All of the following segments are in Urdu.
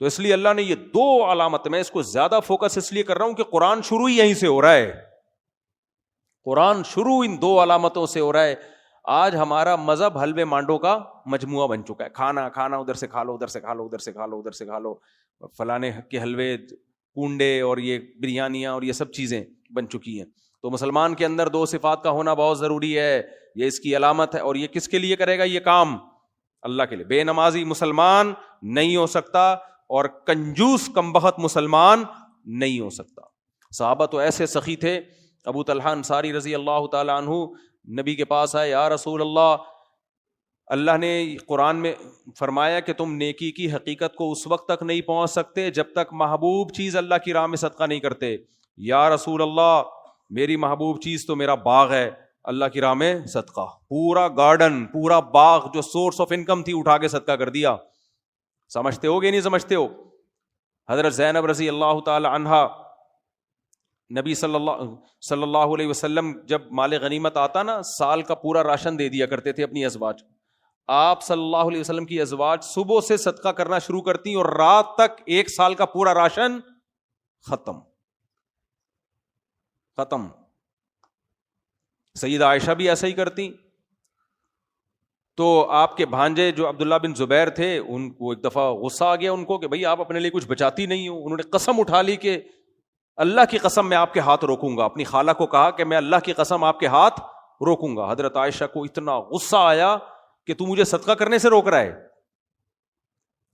تو اس لیے اللہ نے یہ دو علامت، میں اس کو زیادہ فوکس اس لیے کر رہا ہوں کہ قرآن شروع ہی یہیں سے ہو رہا ہے، قرآن شروع ان دو علامتوں سے ہو رہا ہے. آج ہمارا مذہب حلوے مانڈو کا مجموعہ بن چکا ہے، کھانا کھانا ادھر سے کھا لو، ادھر سے کھا لو، ادھر سے کھا لو، ادھر سے کھا لو، فلانے کے حلوے، کنڈے اور یہ بریانیاں اور یہ سب چیزیں بن چکی ہیں. تو مسلمان کے اندر دو صفات کا ہونا بہت ضروری ہے، یہ اس کی علامت ہے. اور یہ کس کے لیے کرے گا یہ کام؟ اللہ کے لیے. بے نمازی مسلمان نہیں ہو سکتا اور کنجوس کمبخت مسلمان نہیں ہو سکتا. صحابہ تو ایسے سخی تھے. ابو طلحہ انصاری رضی اللہ تعالی عنہ نبی کے پاس آئے، یا رسول اللہ، اللہ نے قرآن میں فرمایا کہ تم نیکی کی حقیقت کو اس وقت تک نہیں پہنچ سکتے جب تک محبوب چیز اللہ کی راہ میں صدقہ نہیں کرتے. یا رسول اللہ، میری محبوب چیز تو میرا باغ ہے، اللہ کی راہ میں صدقہ. پورا گارڈن، پورا باغ جو سورس آف انکم تھی اٹھا کے صدقہ کر دیا. سمجھتے ہو گے نہیں سمجھتے ہو؟ حضرت زینب رضی اللہ تعالی عنہا، نبی صلی اللہ علیہ وسلم جب مال غنیمت آتا نا، سال کا پورا راشن دے دیا کرتے تھے اپنی ازواج. آپ صلی اللہ علیہ وسلم کی ازواج صبح سے صدقہ کرنا شروع کرتی اور رات تک ایک سال کا پورا راشن ختم. سیدہ عائشہ بھی ایسا ہی کرتی. تو آپ کے بھانجے جو عبداللہ بن زبیر تھے، ان کو ایک دفعہ غصہ آ گیا ان کو کہ بھئی آپ اپنے لیے کچھ بچاتی نہیں ہو. انہوں نے قسم اٹھا لی کہ اللہ کی قسم میں آپ کے ہاتھ روکوں گا. اپنی خالہ کو کہا کہ میں اللہ کی قسم آپ کے ہاتھ روکوں گا. حضرت عائشہ کو اتنا غصہ آیا کہ تو مجھے صدقہ کرنے سے روک رہا ہے،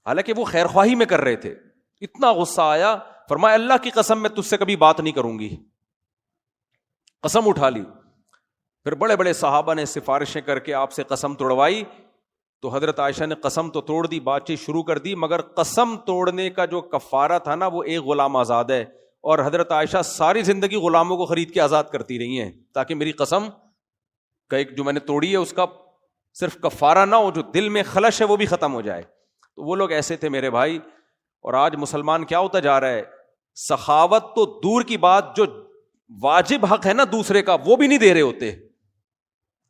حالانکہ وہ خیر خواہی میں کر رہے تھے. اتنا غصہ آیا، فرمایا اللہ کی قسم میں تجھ سے کبھی بات نہیں کروں گی. قسم اٹھا لی. پھر بڑے بڑے صحابہ نے سفارشیں کر کے آپ سے قسم توڑوائی. تو حضرت عائشہ نے قسم تو توڑ دی، بات چیت شروع کر دی، مگر قسم توڑنے کا جو کفارہ تھا نا، وہ ایک غلام آزاد ہے. اور حضرت عائشہ ساری زندگی غلاموں کو خرید کے آزاد کرتی رہی ہیں تاکہ میری قسم کا ایک جو میں نے توڑی ہے اس کا صرف کفارہ نہ ہو، جو دل میں خلش ہے وہ بھی ختم ہو جائے. تو وہ لوگ ایسے تھے میرے بھائی. اور آج مسلمان کیا ہوتا جا رہا ہے، سخاوت تو دور کی بات، جو واجب حق ہے نا دوسرے کا وہ بھی نہیں دے رہے ہوتے.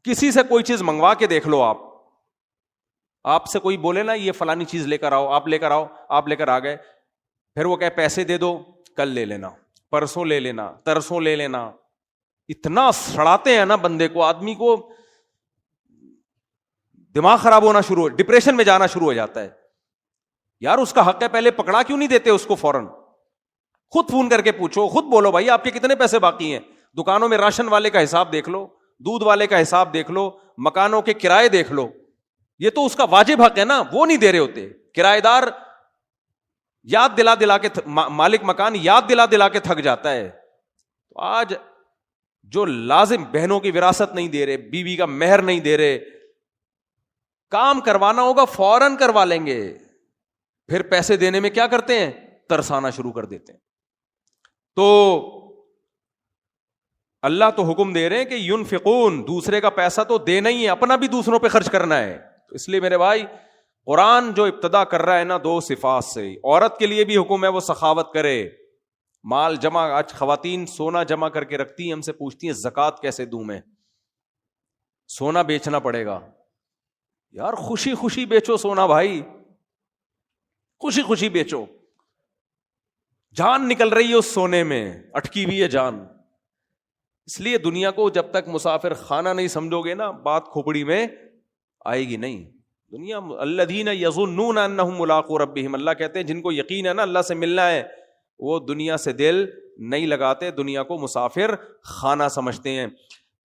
کسی سے کوئی چیز منگوا کے دیکھ لو، آپ سے کوئی بولے نا یہ فلانی چیز لے کر آؤ، آپ لے کر آؤ، آپ لے کر آ گئے، پھر وہ کہے پیسے دے دو، کل لے لینا، پرسوں لے لینا، ترسوں لے لینا. اتنا سڑاتے ہیں نا بندے کو، آدمی کو دماغ خراب ہونا شروع، ڈپریشن میں جانا شروع ہو جاتا ہے. یار اس کا حق ہے، پہلے پکڑا کیوں نہیں دیتے اس کو فوراً؟ خود فون کر کے پوچھو، خود بولو بھائی آپ کے کتنے پیسے باقی ہیں. دکانوں میں راشن والے کا حساب دیکھ لو، دودھ والے کا حساب دیکھ لو، مکانوں کے کرائے دیکھ لو. یہ تو اس کا واجب حق ہے نا، وہ نہیں دے رہے ہوتے. کرایہ دار یاد دلا کے مالک مکان یاد دلا کے تھک جاتا ہے. تو آج جو لازم بہنوں کی وراثت نہیں دے رہے، بیوی کا مہر نہیں دے رہے، کام کروانا ہوگا فوراً کروا لیں گے، پھر پیسے دینے میں کیا کرتے ہیں، ترسانا شروع کر دیتے ہیں. تو اللہ تو حکم دے رہے ہیں کہ ينفقون، دوسرے کا پیسہ تو دینا ہی ہے، اپنا بھی دوسروں پہ خرچ کرنا ہے. تو اس لیے میرے بھائی قرآن جو ابتدا کر رہا ہے نا دو صفات سے، عورت کے لیے بھی حکم ہے وہ سخاوت کرے، مال جمع. آج خواتین سونا جمع کر کے رکھتی ہیں، ہم سے پوچھتی ہیں زکوٰۃ کیسے دوں میں، سونا بیچنا پڑے گا. یار خوشی خوشی بیچو سونا بھائی، خوشی خوشی بیچو. جان نکل رہی ہے اس سونے میں، اٹکی ہوئی ہے جان. اس لیے دنیا کو جب تک مسافر خانہ نہیں سمجھو گے نا، بات کھوپڑی میں آئے گی نہیں. دنیا الذین یظنون انہم ملاقو ربہم، اللہ کہتے ہیں جن کو یقین ہے نا اللہ سے ملنا ہے، وہ دنیا سے دل نہیں لگاتے، دنیا کو مسافر خانہ سمجھتے ہیں.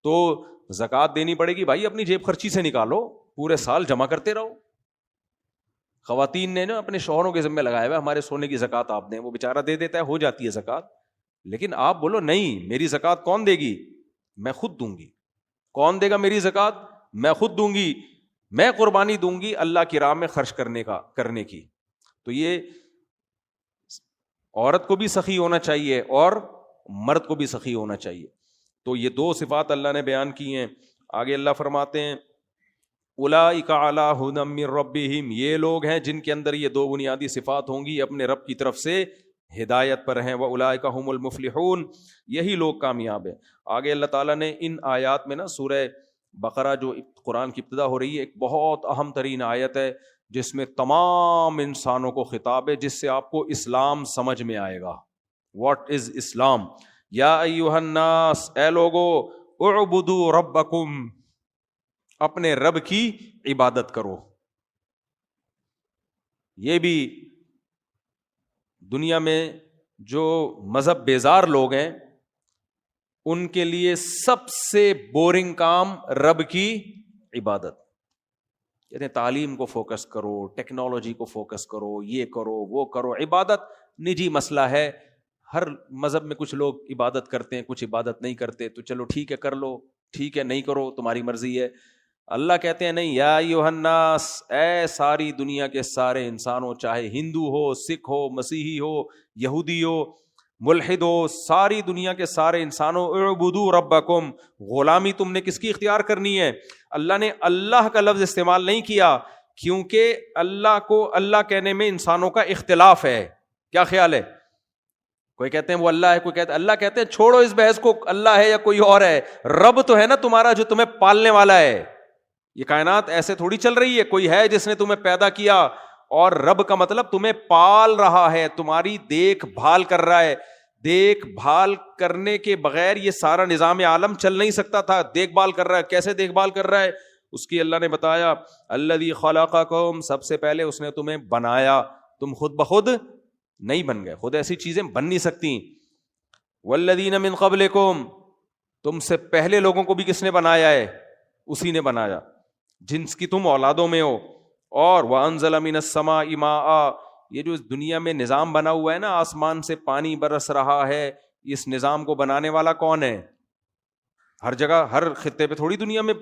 تو زکوٰۃ دینی پڑے گی بھائی، اپنی جیب خرچی سے نکالو، پورے سال جمع کرتے رہو. خواتین نے نا اپنے شوہروں کے ذمہ لگایا ہوا ہمارے سونے کی زکوٰۃ آپ دیں، وہ بیچارہ دے دیتا ہے، ہو جاتی ہے زکوٰۃ. لیکن آپ بولو نہیں، میری زکوٰۃ کون دے گی؟ میں خود دوں گی. کون دے گا میری زکوٰۃ؟ میں خود دوں گی، میں قربانی دوں گی اللہ کی راہ میں خرچ کرنے کی. تو یہ عورت کو بھی سخی ہونا چاہیے اور مرد کو بھی سخی ہونا چاہیے. تو یہ دو صفات اللہ نے بیان کی ہیں. آگے اللہ فرماتے ہیں اولئک علی ھدی من ربہم، یہ لوگ ہیں جن کے اندر یہ دو بنیادی صفات ہوں گی، اپنے رب کی طرف سے ہدایت پر ہیں. واولئک ھم المفلحون، یہی لوگ کامیاب ہیں. آگے اللہ تعالیٰ نے ان آیات میں نا سورہ بقرہ جو قرآن کی ابتدا ہو رہی ہے، ایک بہت اہم ترین آیت ہے جس میں تمام انسانوں کو خطاب ہے، جس سے آپ کو اسلام سمجھ میں آئے گا. واٹ از اسلام؟ یا ایھا الناس، اے لوگو، اعبدوا ربکم، اپنے رب کی عبادت کرو. یہ بھی دنیا میں جو مذہب بیزار لوگ ہیں ان کے لیے سب سے بورنگ کام رب کی عبادت. کہتے ہیں تعلیم کو فوکس کرو، ٹیکنالوجی کو فوکس کرو، یہ کرو وہ کرو. عبادت نجی مسئلہ ہے. ہر مذہب میں کچھ لوگ عبادت کرتے ہیں، کچھ عبادت نہیں کرتے، تو چلو ٹھیک ہے کر لو، ٹھیک ہے نہیں کرو تمہاری مرضی ہے. اللہ کہتے ہیں نہیں، یا ایھا الناس، اے ساری دنیا کے سارے انسانوں، چاہے ہندو ہو، سکھ ہو، مسیحی ہو، یہودی ہو، ملحد ہو، ساری دنیا کے سارے انسانوں، اعبدوا ربکم، غلامی تم نے کس کی اختیار کرنی ہے؟ اللہ نے اللہ کا لفظ استعمال نہیں کیا کیونکہ اللہ کو اللہ کہنے میں انسانوں کا اختلاف ہے. کیا خیال ہے؟ کوئی کہتے ہیں وہ اللہ ہے، کوئی کہتے ہیں اللہ. کہتے ہیں چھوڑو اس بحث کو، اللہ ہے یا کوئی اور ہے. رب تو ہے نا تمہارا جو تمہیں پالنے والا ہے. یہ کائنات ایسے تھوڑی چل رہی ہے، کوئی ہے جس نے تمہیں پیدا کیا، اور رب کا مطلب تمہیں پال رہا ہے، تمہاری دیکھ بھال کر رہا ہے. دیکھ بھال کرنے کے بغیر یہ سارا نظام عالم چل نہیں سکتا تھا. دیکھ بھال کر رہا ہے. کیسے دیکھ بھال کر رہا ہے؟ اس کی اللہ نے بتایا، الذی خلقکم، سب سے پہلے اس نے تمہیں بنایا. تم خود بخود نہیں بن گئے، خود ایسی چیزیں بن نہیں سکتی. والذین من قبلکم، تم سے پہلے لوگوں کو بھی کس نے بنایا ہے؟ اسی نے بنایا جنس کی تم اولادوں میں ہو. اور وَأَنزَلَ مِنَ السَّمَاءِ مَاءً، یہ جو اس دنیا میں نظام بنا ہوا ہے نا، آسمان سے پانی برس رہا ہے، اس نظام کو بنانے والا کون ہے؟ ہر جگہ ہر خطے پہ تھوڑی دنیا میں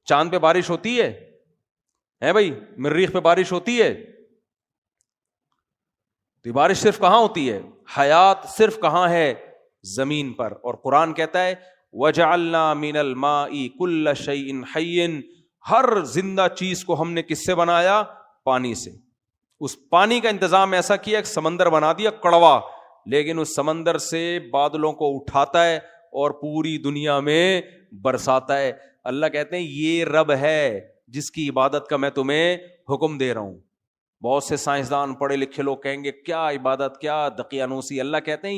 چاند پہ بارش ہوتی ہے بھائی، مریخ پہ بارش ہوتی ہے. تو بارش صرف کہاں ہوتی ہے؟ حیات صرف کہاں ہے؟ زمین پر. اور قرآن کہتا ہے وَجَعَلْنَا مِنَ الْمَاءِ كُلَّ شَيْءٍ حَيٍّ، ہر زندہ چیز کو ہم نے کس سے بنایا؟ پانی سے. اس پانی کا انتظام ایسا کیا کہ سمندر بنا دیا کڑوا، لیکن اس سمندر سے بادلوں کو اٹھاتا ہے اور پوری دنیا میں برساتا ہے. اللہ کہتے ہیں یہ رب ہے جس کی عبادت کا میں تمہیں حکم دے رہا ہوں. بہت سے سائنسدان پڑھے لکھے لوگ کہیں گے کیا عبادت، کیا دقیانوسی. اللہ کہتے ہیں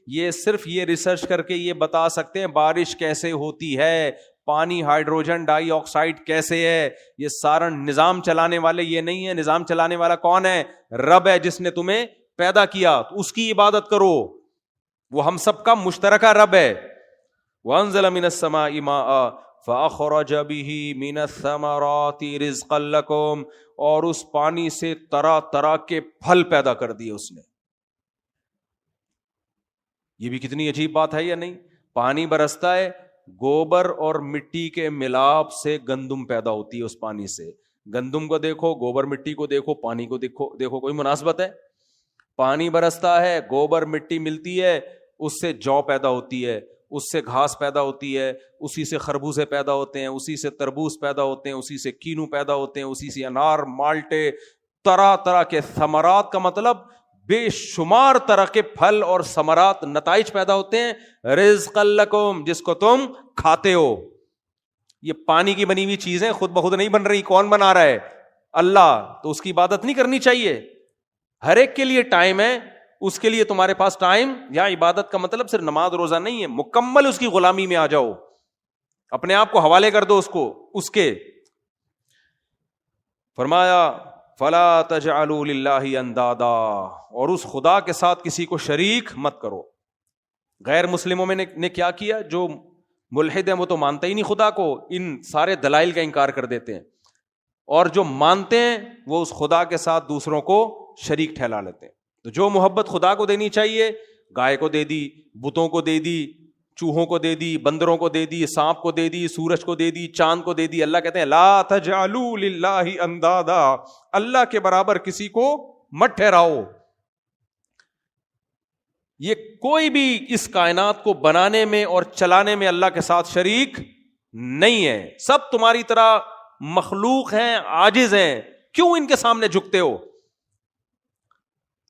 یہ صرف یہ ریسرچ کر کے یہ بتا سکتے ہیں بارش کیسے ہوتی ہے، پانی ہائیڈروجن ڈائی آکسائڈ کیسے ہے. یہ سارا نظام چلانے والے یہ نہیں ہے. نظام چلانے والا کون ہے؟ رب ہے جس نے تمہیں پیدا کیا. تو اس کی عبادت کرو، وہ ہم سب کا مشترکہ رب ہے. وَأَنزَلَ مِنَ السَّمَاءِ مَاءً فَأَخْرَجَ بِهِ مِنَ الثَّمَرَاتِ رِزْقًا لَكُمْ، اور اس پانی سے طرح طرح کے پھل پیدا کر دیے اس نے. یہ بھی کتنی عجیب بات ہے یا نہیں؟ پانی برستا ہے، گوبر اور مٹی کے ملاپ سے گندم پیدا ہوتی ہے. اس پانی سے گندم کو دیکھو، گوبر مٹی کو دیکھو، پانی کو دیکھو کوئی مناسبت ہے؟ پانی برستا ہے، گوبر مٹی ملتی ہے، اس سے جو پیدا ہوتی ہے، اس سے گھاس پیدا ہوتی ہے، اسی سے خربوزے پیدا ہوتے ہیں، اسی سے تربوز پیدا ہوتے ہیں، اسی سے کینو پیدا ہوتے ہیں، اسی سے انار، مالٹے، طرح طرح کے ثمرات کا مطلب بے شمار طرح کے پھل اور ثمرات، نتائج پیدا ہوتے ہیں. رزقا لکم، جس کو تم کھاتے ہو. یہ پانی کی بنی ہوئی چیزیں خود بخود نہیں بن رہی. کون بنا رہا ہے؟ اللہ. تو اس کی عبادت نہیں کرنی چاہیے؟ ہر ایک کے لیے ٹائم ہے، اس کے لیے تمہارے پاس ٹائم. یا عبادت کا مطلب صرف نماز روزہ نہیں ہے، مکمل اس کی غلامی میں آ جاؤ، اپنے آپ کو حوالے کر دو اس کے. فرمایا فَلَا تَجْعَلُوا لِلَّهِ أَنْدَادًا، اور اس خدا کے ساتھ کسی کو شریک مت کرو. غیر مسلموں میں نے کیا کیا؟ جو ملحد ہیں وہ تو مانتے ہی نہیں خدا کو، ان سارے دلائل کا انکار کر دیتے ہیں، اور جو مانتے ہیں وہ اس خدا کے ساتھ دوسروں کو شریک ٹھہرا لیتے ہیں. تو جو محبت خدا کو دینی چاہیے، گائے کو دے دی، بتوں کو دے دی، چوہوں کو دے دی، بندروں کو دے دی، سانپ کو دے دی، سورج کو دے دی، چاند کو دے دی. اللہ کہتے ہیں لا تجعلوا للہ اندادا، اللہ کے برابر کسی کو مت ٹھہراؤ. یہ کوئی بھی اس کائنات کو بنانے میں اور چلانے میں اللہ کے ساتھ شریک نہیں ہے. سب تمہاری طرح مخلوق ہیں، عاجز ہیں. کیوں ان کے سامنے جھکتے ہو؟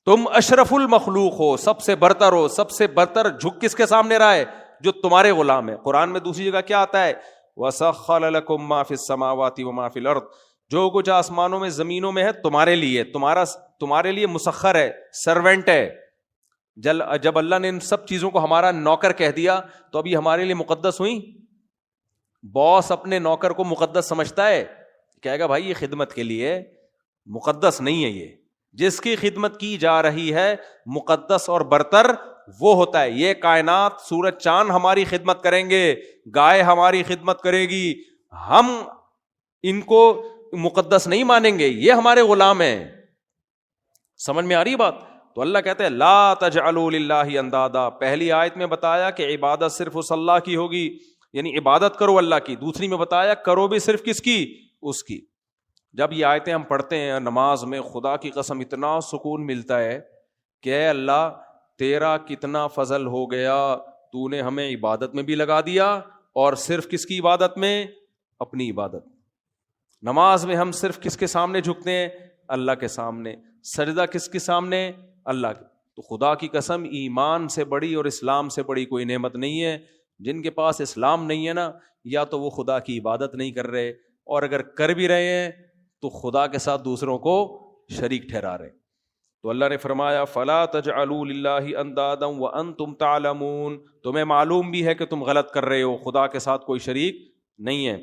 تم اشرف المخلوق ہو، سب سے برتر ہو. سب سے برتر جھک کس کے سامنے رہا ہے؟ جو تمہارے غلام ہے. قرآن میں دوسری جگہ کیا آتا ہے؟ وَسَخَّرَ لَكُم مَّا فِي السَّمَاوَاتِ وَمَا فِي الْأَرْضِ، جو کچھ آسمانوں میں زمینوں میں ہے تمہارے لیے، تمہارے لیے مسخر ہے، سرونٹ ہے. جب اللہ نے ان سب چیزوں کو ہمارا نوکر کہہ دیا تو ابھی ہمارے لیے مقدس ہوئی. باس اپنے نوکر کو مقدس سمجھتا ہے، کہے گا بھائی یہ خدمت کے لیے، مقدس نہیں ہے. یہ جس کی خدمت کی جا رہی ہے مقدس اور برتر وہ ہوتا ہے. یہ کائنات، سورج چاند ہماری خدمت کریں گے، گائے ہماری خدمت کرے گی، ہم ان کو مقدس نہیں مانیں گے، یہ ہمارے غلام ہیں. سمجھ میں آ رہی بات؟ تو اللہ کہتے ہیں لا تجعلوا للہ اندادا. پہلی آیت میں بتایا کہ عبادت صرف اس اللہ کی ہوگی، یعنی عبادت کرو اللہ کی. دوسری میں بتایا کرو بھی صرف کس کی؟ اس کی. جب یہ آیتیں ہم پڑھتے ہیں نماز میں، خدا کی قسم اتنا سکون ملتا ہے کہ اے اللہ تیرا کتنا فضل ہو گیا، تو نے ہمیں عبادت میں بھی لگا دیا، اور صرف کس کی عبادت میں؟ اپنی عبادت. نماز میں ہم صرف کس کے سامنے جھکتے ہیں؟ اللہ کے سامنے. سجدہ کس کے سامنے؟ اللہ کے. تو خدا کی قسم ایمان سے بڑی اور اسلام سے بڑی کوئی نعمت نہیں ہے. جن کے پاس اسلام نہیں ہے نا، یا تو وہ خدا کی عبادت نہیں کر رہے، اور اگر کر بھی رہے ہیں تو خدا کے ساتھ دوسروں کو شریک ٹھہرا رہے. تو اللہ نے فرمایا فلا تجعلوا للہ اندادا وانتم تعلمون. تمہیں معلوم بھی ہے کہ تم غلط کر رہے ہو، خدا کے ساتھ کوئی شریک نہیں ہے.